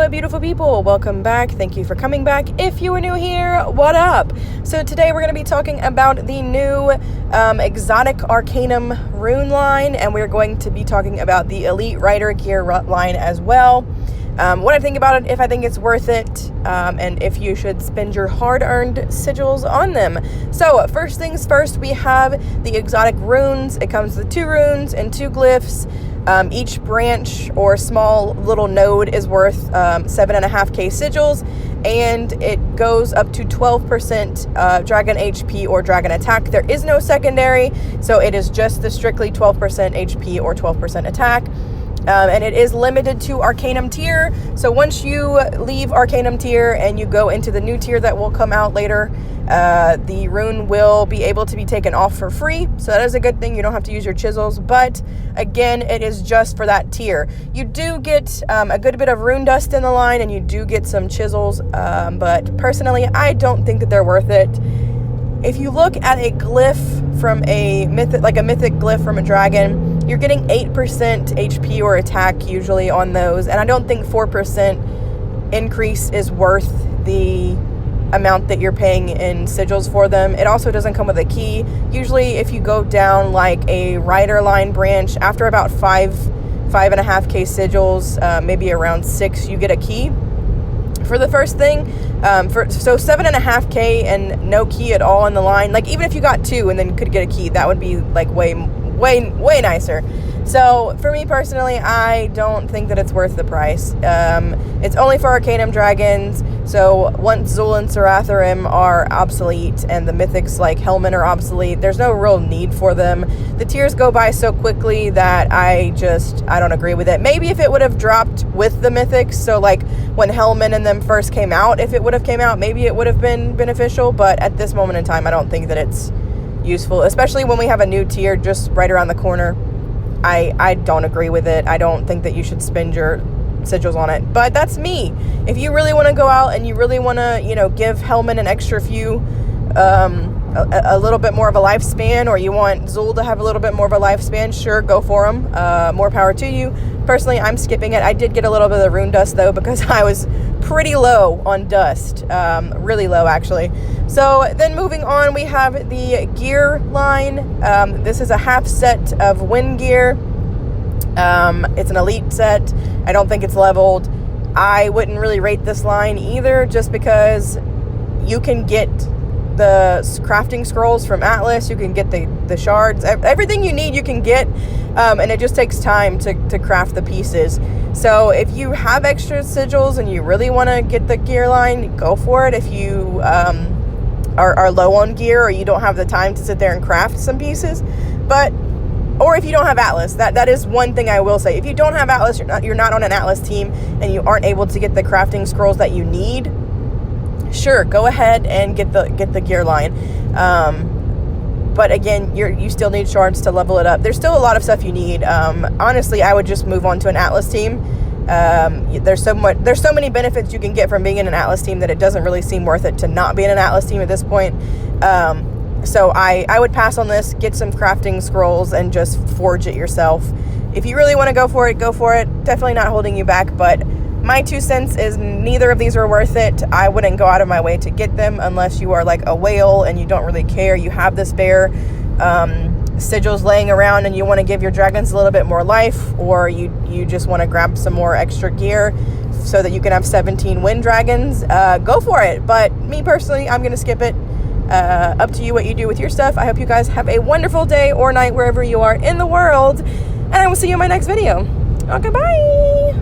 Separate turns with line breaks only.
Hello beautiful people, welcome back. Thank you for coming back. If you are new here, what up? So today we're going to be talking about the new exotic Arcanum rune line, and we're going to be talking about the Elite Rider gear line as well. What I think about it, if I think it's worth it, and if you should spend your hard-earned sigils on them. So first things first, we have the exotic runes. It comes with 2 runes and 2 glyphs. Each branch or small little node is worth 7.5k sigils, and it goes up to 12% dragon HP or dragon attack. There is no secondary, so it is just the strictly 12% HP or 12% attack. And it is limited to Arcanum tier. So once you leave Arcanum tier and you go into the new tier that will come out later, the rune will be able to be taken off for free. So that is a good thing. You don't have to use your chisels. But again, it is just for that tier. You do get a good bit of rune dust in the line, and you do get some chisels. But personally, I don't think that they're worth it. If you look at a glyph from a mythic, like a mythic glyph from a dragon, you're getting 8% HP or attack usually on those, and I don't think 4% increase is worth the amount that you're paying in sigils for them. It also doesn't come with a key. Usually if you go down like a rider line branch, after about 5.5k sigils, maybe around 6, you get a key for the first thing. So 7.5k and no key at all in the line. Like even if you got 2 and then could get a key, that would be like way nicer. So for me personally, I don't think that it's worth the price. It's only for Arcanum dragons. So once Zul and Saratharim are obsolete and the mythics like Helman are obsolete, there's no real need for them. The tiers go by so quickly that I don't agree with it. Maybe if it would have dropped with the mythics, so like when Helman and them first came out, if it would have came out, maybe it would have been beneficial. But at this moment in time, I don't think that it's useful, especially when we have a new tier just right around the corner. I don't agree with it. I don't think that you should spend your sigils on it, but that's me. If you really want to go out and you really want to, give Helman an extra few, a little bit more of a lifespan, or you want Zul to have a little bit more of a lifespan, sure, go for them. More power to you. Personally, I'm skipping it. I did get a little bit of the rune dust though, because I was pretty low on dust, really low actually. So then moving on, we have the gear line. This is a half set of wind gear. It's an elite set. I don't think it's leveled. I wouldn't really rate this line either, just because you can get the crafting scrolls from Atlas, you can get the shards, everything you need you can get, and it just takes time to craft the pieces. So if you have extra sigils and you really want to get the gear line, go for it. If you are low on gear, or you don't have the time to sit there and craft some pieces, or if you don't have Atlas, that is one thing I will say. If you don't have Atlas, you're not on an Atlas team, and you aren't able to get the crafting scrolls that you need, sure, go ahead and get the gear line. But again, you still need shards to level it up. There's still a lot of stuff you need. Honestly, I would just move on to an Atlas team. There's so many benefits you can get from being in an Atlas team that it doesn't really seem worth it to not be in an Atlas team at this point. So I would pass on this, get some crafting scrolls, and just forge it yourself. If you really want to go for it, go for it. Definitely not holding you back, but my 2 cents is neither of these are worth it. I wouldn't go out of my way to get them unless you are like a whale and you don't really care. You have the spare sigils laying around and you want to give your dragons a little bit more life, or you just want to grab some more extra gear so that you can have 17 wind dragons. Go for it. But me personally, I'm going to skip it. Up to you what you do with your stuff. I hope you guys have a wonderful day or night wherever you are in the world, and I will see you in my next video. Okay, bye.